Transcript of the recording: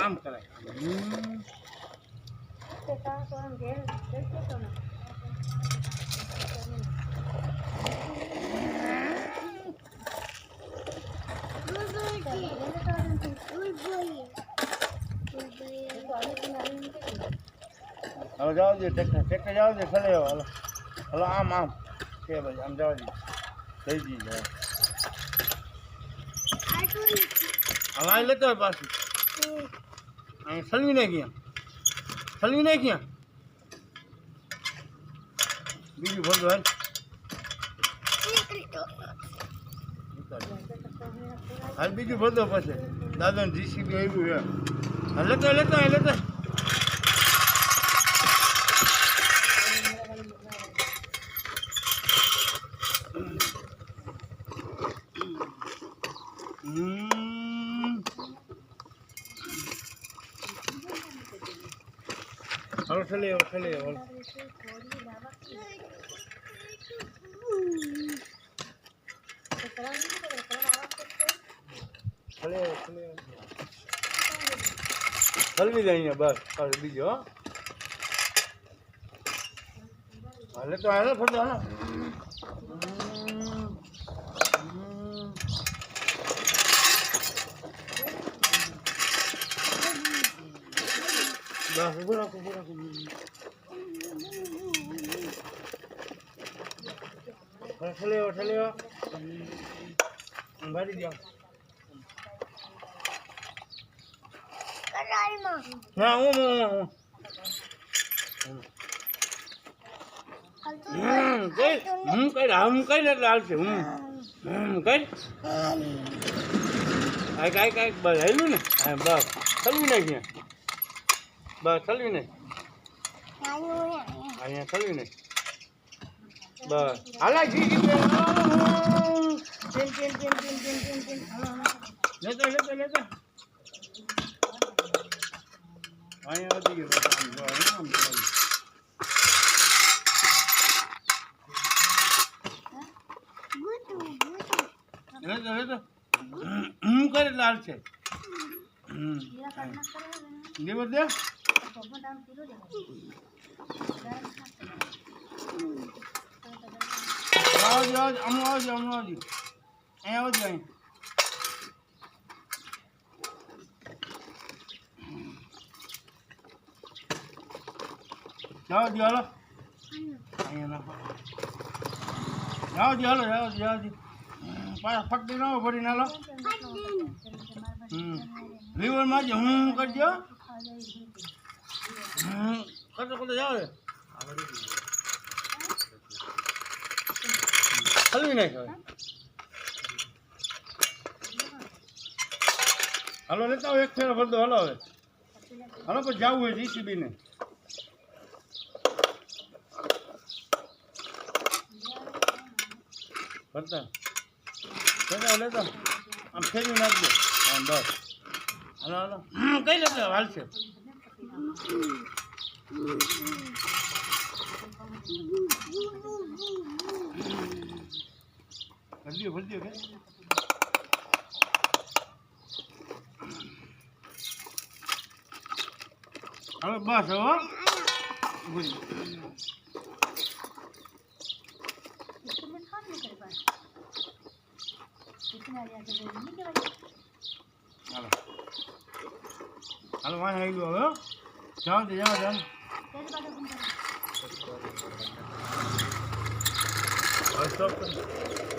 આમ કરાય હવે જાવ દે ટ્રેક્ટર જાવ દે ખલે હાલો હાલો આમ કે ભાઈ આમ જવા દે થઈ ગઈ જાય હવાઈ લેતો હોય પાછું અહીં સલવી નહીં ગયા બીજું ભરતો હાલ હાલ બીજું ભરતો પછી દાદાને જીસીબી આવ્યું છે લેતો હાલો ઠલે હલવી જાય બસ બીજો હાલે તો હાલો ફરતો હાલો બસ ઉભો રાખો ઠલ્યો ભરી દો ના હું કઈ એટલે હાલશે કઈ બસ હેલું ને હા બસ થલવી નાખીએ બસ થલવી નહીં અહીંયા થલવી નહીં બસ હાલા ઘી લેતો અહીંયા વધી ગયો કરે લાલ છે લીવર દે આવજો અહીંયા આવજો જાઓ હાલો અહીંયા નાખો જાઓ પાછા ફકતી ન ભરીને હાલો લીવરમાં જ હું કરજો કરતો જાઓ હલવી નાખ હાલો લેતા આવો એક ફેરો ભરતો હાલો હવે હાલો પછી જવું હોય જીસીબી ને ભરતા લેતા આમ ફેરવી નાખજો આમ બસ હાલો કઈ લેતો હાલશે ભરજો કે હવે બસ હો હાલો વાહ આવી ગયો હવે જાઓ સ્ટોપ